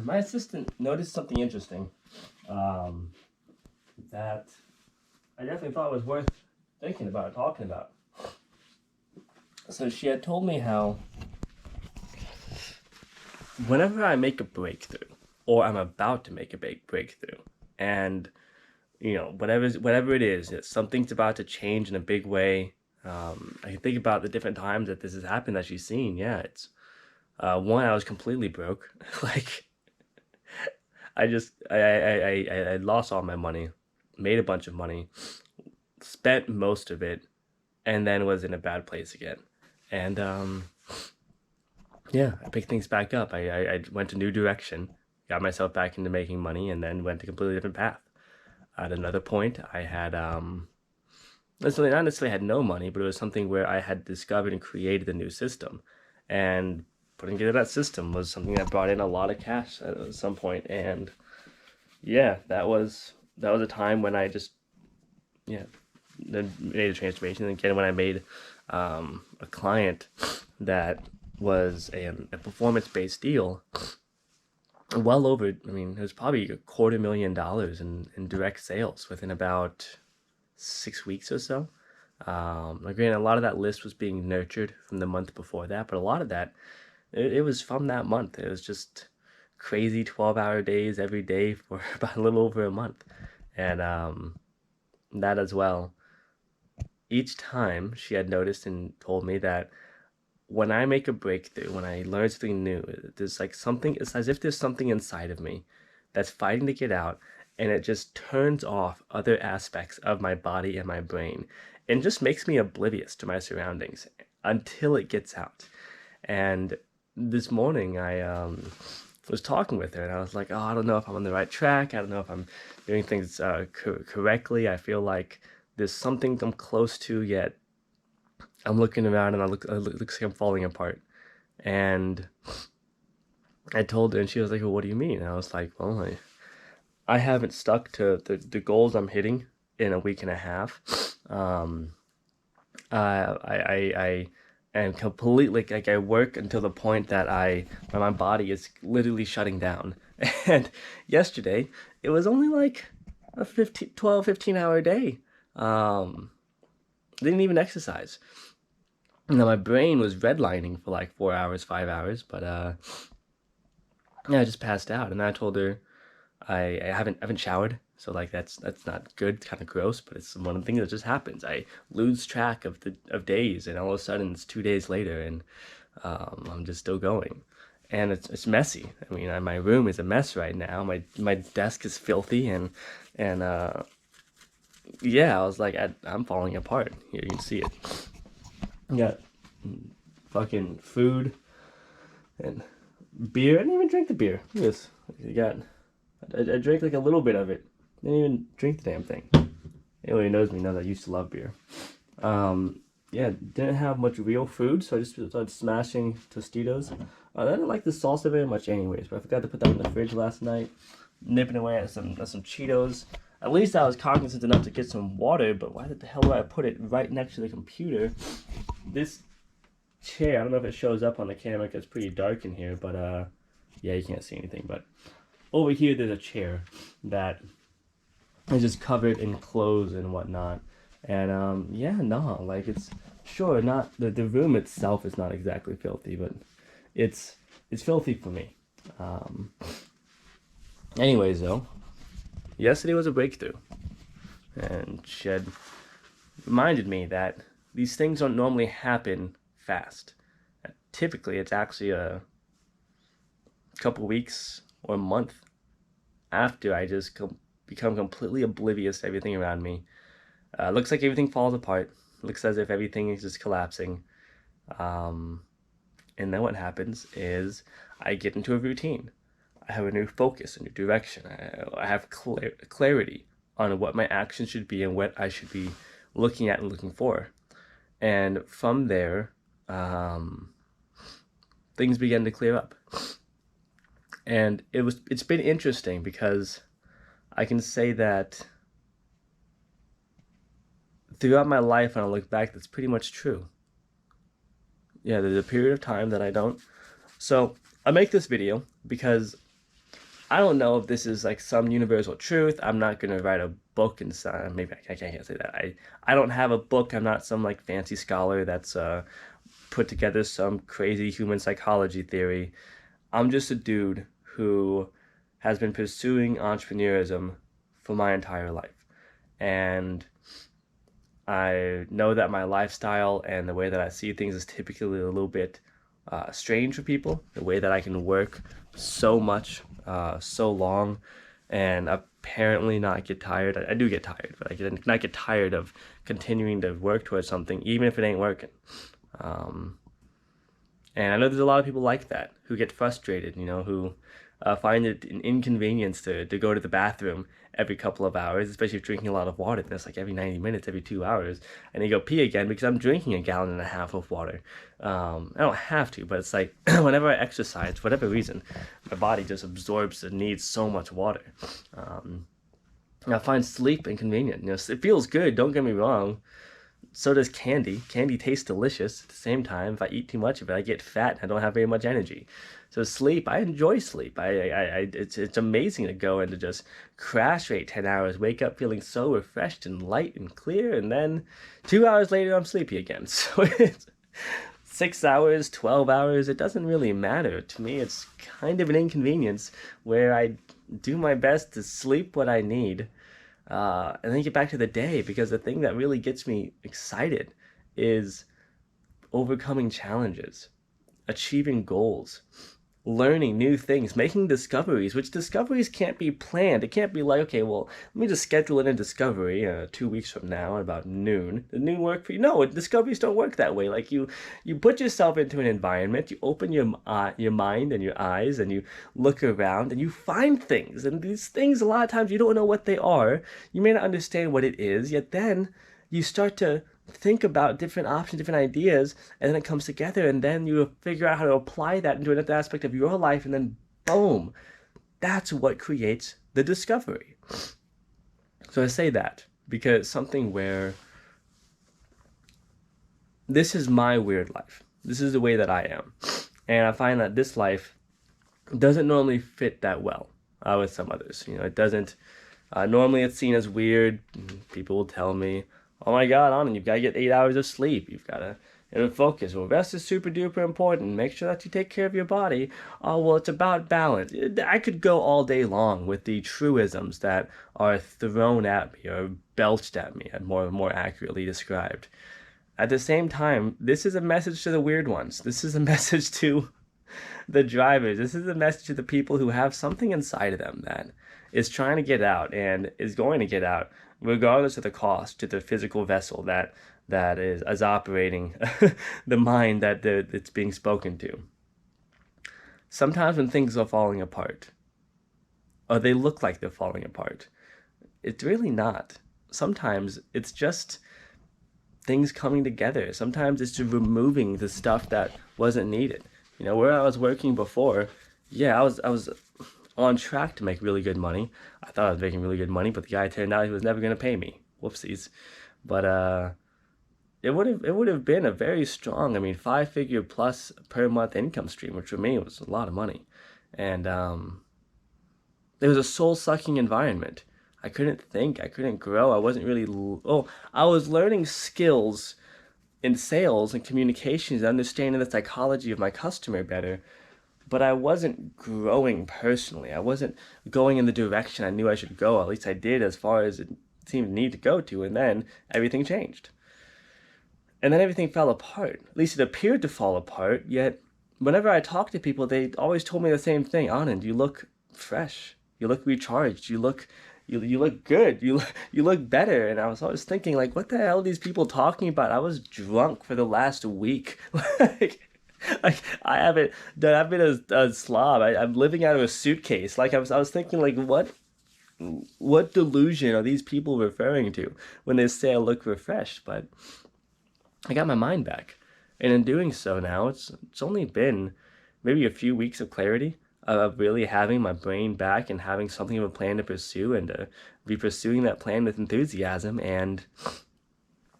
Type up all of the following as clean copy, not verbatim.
my assistant noticed something interesting that I definitely thought was worth thinking about, talking about. So she had told me how whenever I make a breakthrough, or I'm about to make a big breakthrough, and whatever it is, something's about to change in a big way. I can think about the different times that this has happened that she's seen. Yeah, it's one, I was completely broke. Like I lost all my money, made a bunch of money, spent most of it, and then was in a bad place again. And yeah, I picked things back up. I went a new direction, got myself back into making money, and then went a completely different path. At another point, I had not necessarily had no money, but it was something where I had discovered and created a new system, and putting together that system was something that brought in a lot of cash at some point. And yeah, that was a time when I just yeah then made a transformation. And again, when I made a client that was a performance based deal, well over, I mean, it was probably $250,000 in direct sales within about 6 weeks or so. Again, a lot of that list was being nurtured from the month before that, but a lot of that, it was from that month. It was just crazy 12-hour days every day for about a little over a month. And that as well. Each time she had noticed and told me that when I make a breakthrough, when I learn something new, there's like something, it's as if there's something inside of me that's fighting to get out, and it just turns off other aspects of my body and my brain and just makes me oblivious to my surroundings until it gets out. And this morning I was talking with her, and I was like, oh, I don't know if I'm on the right track. I don't know if I'm doing things correctly. I feel like there's something I'm close to, yet I'm looking around and it looks like I'm falling apart. And I told her, and she was like, well, what do you mean? And I was like, well, I haven't stuck to the goals I'm hitting in a week and a half. I am completely, like, I work until the point that when my body is literally shutting down. And yesterday, it was only like a 15 hour day. Um, didn't even exercise. Now my brain was redlining for like 4 hours, 5 hours, but yeah, I just passed out. And I told her I haven't showered, so like that's not good. It's kind of gross, but it's one of the things that just happens. I lose track of days, and all of a sudden it's 2 days later, and I'm just still going, and it's messy. I mean, my room is a mess right now. My desk is filthy, and yeah, I was like, I'm falling apart. Here you can see it. You got fucking food and beer. I didn't even drink the beer. Look at this. You got. I drank like a little bit of it. Didn't even drink the damn thing. Anyone who knows me knows I used to love beer. Yeah, didn't have much real food, so I just started smashing Tostitos. I didn't like the salsa very much, anyways, but I forgot to put that in the fridge last night. Nipping away at some Cheetos. At least I was cognizant enough to get some water, but why the hell do I put it right next to the computer? This chair, I don't know if it shows up on the camera because it's pretty dark in here, but yeah, you can't see anything. But over here, there's a chair that is just covered in clothes and whatnot. And yeah, no, like it's sure not the room itself is not exactly filthy, but it's filthy for me. Um, Anyways, though, yesterday was a breakthrough, and she had reminded me that these things don't normally happen fast. Typically, it's actually a couple weeks or a month after I just become completely oblivious to everything around me. Looks like everything falls apart. Looks as if everything is just collapsing. Um, and then what happens is I get into a routine. I have a new focus, a new direction. I have clarity on what my actions should be and what I should be looking at and looking for. And from there, things began to clear up. And it's been interesting because I can say that throughout my life, when I look back, that's pretty much true. Yeah, there's a period of time that I don't. So I make this video because I don't know if this is like some universal truth. I'm not gonna write a book and maybe I can't say that. I don't have a book. I'm not some like fancy scholar that's put together some crazy human psychology theory. I'm just a dude who has been pursuing entrepreneurism for my entire life. And I know that my lifestyle and the way that I see things is typically a little bit strange for people. The way that I can work so much, so long, and apparently not get tired. I do get tired, but I get not get tired of continuing to work towards something, even if it ain't working. Um, and I know there's a lot of people like that who get frustrated, who find it an inconvenience to go to the bathroom every couple of hours, especially if drinking a lot of water. That's like every 90 minutes, every 2 hours. And you go pee again because I'm drinking a gallon and a half of water. I don't have to, but it's like whenever I exercise, for whatever reason, my body just absorbs and needs so much water. I find sleep inconvenient. It feels good, don't get me wrong. So does candy. Candy tastes delicious at the same time. If I eat too much of it, I get fat and I don't have very much energy. So sleep, I enjoy sleep. It's amazing to go and to just crash rate 10 hours, wake up feeling so refreshed and light and clear, and then 2 hours later I'm sleepy again. So it's 6 hours, 12 hours, it doesn't really matter. To me, it's kind of an inconvenience where I do my best to sleep what I need and then get back to the day, because the thing that really gets me excited is overcoming challenges, achieving goals, learning new things, making discoveries, which discoveries can't be planned. It can't be like, okay, well, let me just schedule in a discovery 2 weeks from now at about noon. Does noon work for you? No, discoveries don't work that way. Like you put yourself into an environment, you open your mind and your eyes, and you look around and you find things. And these things, a lot of times, you don't know what they are. You may not understand what it is, yet then you start to think about different options, different ideas, and then it comes together, and then you figure out how to apply that into another aspect of your life, and then boom, that's what creates the discovery. So I say that because something where this is my weird life. This is the way that I am. And I find that this life doesn't normally fit that well with some others. It doesn't. Normally it's seen as weird. People will tell me, oh my God, Anand, you've got to get 8 hours of sleep. You've got to focus. Well, rest is super duper important. Make sure that you take care of your body. Oh, well, it's about balance. I could go all day long with the truisms that are thrown at me or belched at me, more accurately described. At the same time, this is a message to the weird ones. This is a message to the drivers. This is a message to the people who have something inside of them that is trying to get out and is going to get out, regardless of the cost to the physical vessel that is operating the mind that it's being spoken to. Sometimes when things are falling apart, or they look like they're falling apart, it's really not. Sometimes it's just things coming together. Sometimes it's just removing the stuff that wasn't needed. Where I was working before, yeah, I was on track to make really good money. I thought I was making really good money, but the guy turned out he was never going to pay me. Whoopsies. But it would have been a very strong, 5-figure plus per month income stream, which for me was a lot of money. And it was a soul-sucking environment. I couldn't think, I couldn't grow. I wasn't really I was learning skills in sales and communications, understanding the psychology of my customer better, but I wasn't growing personally. I wasn't going in the direction I knew I should go. At least I did, as far as it seemed to need to go to, and then everything changed. And then everything fell apart. At least it appeared to fall apart, yet whenever I talked to people, they always told me the same thing. Anand, you look fresh. You look recharged. You look good. You look better. And I was always thinking, like, what the hell are these people talking about? I was drunk for the last week. I haven't done. I've been a slob. I'm living out of a suitcase. Like I was thinking, like, what delusion are these people referring to when they say I look refreshed? But I got my mind back, and in doing so now, it's only been maybe a few weeks of clarity, of really having my brain back and having something of a plan to pursue, and to be pursuing that plan with enthusiasm. And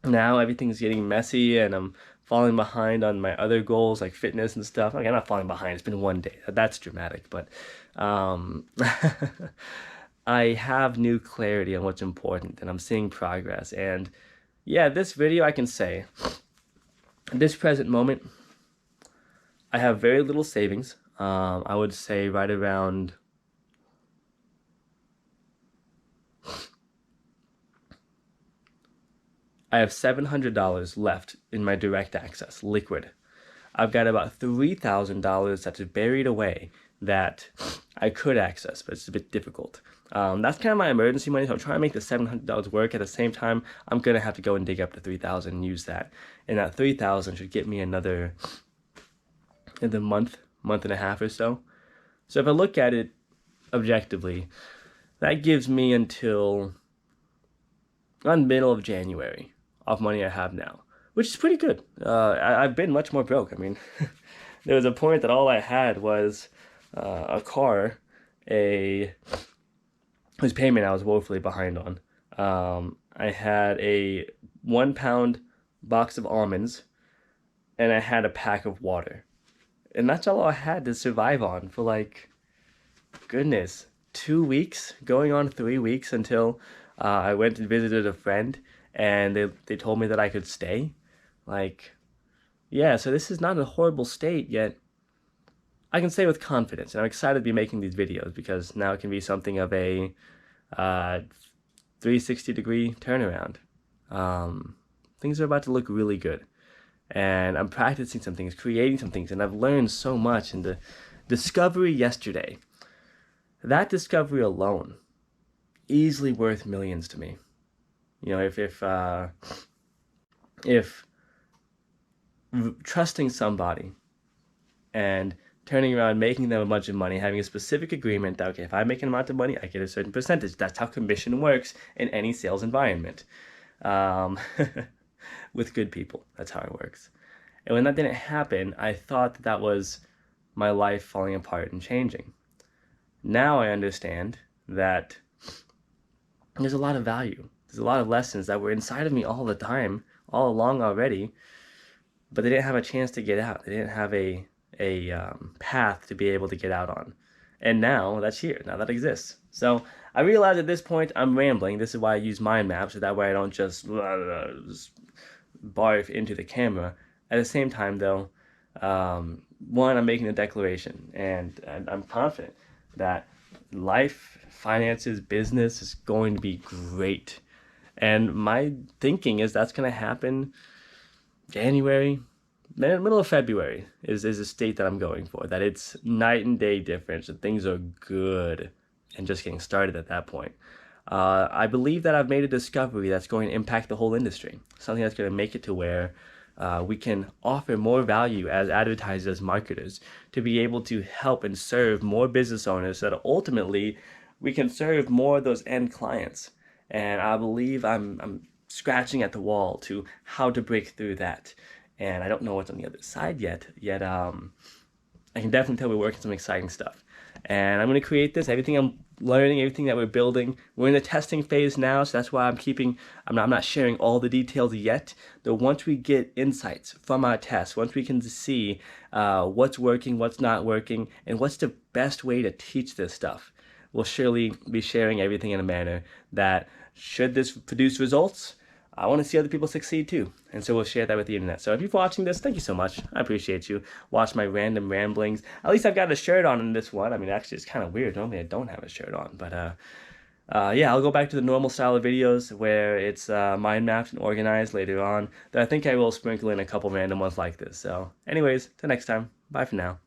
now everything's getting messy, and I'm falling behind on my other goals like fitness and stuff. Okay, I'm not falling behind. It's been one day. That's dramatic, but um, I have new clarity on what's important, and I'm seeing progress. And yeah, this video, I can say, at this present moment, I have very little savings. I would say right around I have $700 left in my direct access, liquid. I've got about $3,000 that's buried away that I could access, but it's a bit difficult. That's kind of my emergency money, so I'm trying to make the $700 work. At the same time, I'm gonna have to go and dig up the $3,000 and use that. And that $3,000 should get me another month and a half or so. So if I look at it objectively, that gives me until on middle of January of money I have now, which is pretty good. I've been much more broke. I mean, there was a point that all I had was a car, whose payment I was woefully behind on. I had a 1 pound box of almonds, and I had a pack of water. And that's all I had to survive on for, like, goodness, 2 weeks, going on 3 weeks, until I went and visited a friend, and they told me that I could stay. Like, yeah, so this is not a horrible state, yet I can say with confidence, and I'm excited to be making these videos because now it can be something of a 360-degree turnaround. Things are about to look really good, and I'm practicing some things, creating some things, and I've learned so much. And the discovery yesterday, that discovery alone, easily worth millions to me. You know, if trusting somebody and turning around, making them a bunch of money, having a specific agreement that, okay, if I make an amount of money, I get a certain percentage. That's how commission works in any sales environment. With good people, that's how it works. And when that didn't happen, I thought that was my life falling apart and changing. Now I understand that there's a lot of value. There's a lot of lessons that were inside of me all the time, all along already, but they didn't have a chance to get out. They didn't have a path to be able to get out on. And now that's here. Now that exists. So I realize at this point I'm rambling. This is why I use mind maps, so that way I don't just barf into the camera. At the same time, though, one, I'm making a declaration, and I'm confident that life, finances, business is going to be great. And my thinking is that's going to happen January, middle of February is a state that I'm going for, that it's night and day difference, that things are good and just getting started at that point. I believe that I've made a discovery that's going to impact the whole industry, something that's going to make it to where we can offer more value as advertisers, marketers, to be able to help and serve more business owners, so that ultimately we can serve more of those end clients. And I believe I'm scratching at the wall to how to break through that. And I don't know what's on the other side yet. I can definitely tell we're working some exciting stuff. And I'm going to create this, everything I'm learning, everything that we're building. We're in the testing phase now, so that's why I'm not sharing all the details yet. Though once we get insights from our tests, once we can see what's working, what's not working, and what's the best way to teach this stuff, we'll surely be sharing everything in a manner that, should this produce results, I want to see other people succeed too. And so we'll share that with the internet. So if you're watching this, thank you so much. I appreciate you. Watch my random ramblings. At least I've got a shirt on in this one. I mean, actually, it's kind of weird. Normally I don't have a shirt on. But yeah, I'll go back to the normal style of videos where it's mind mapped and organized later on. Though I think I will sprinkle in a couple random ones like this. So anyways, till next time. Bye for now.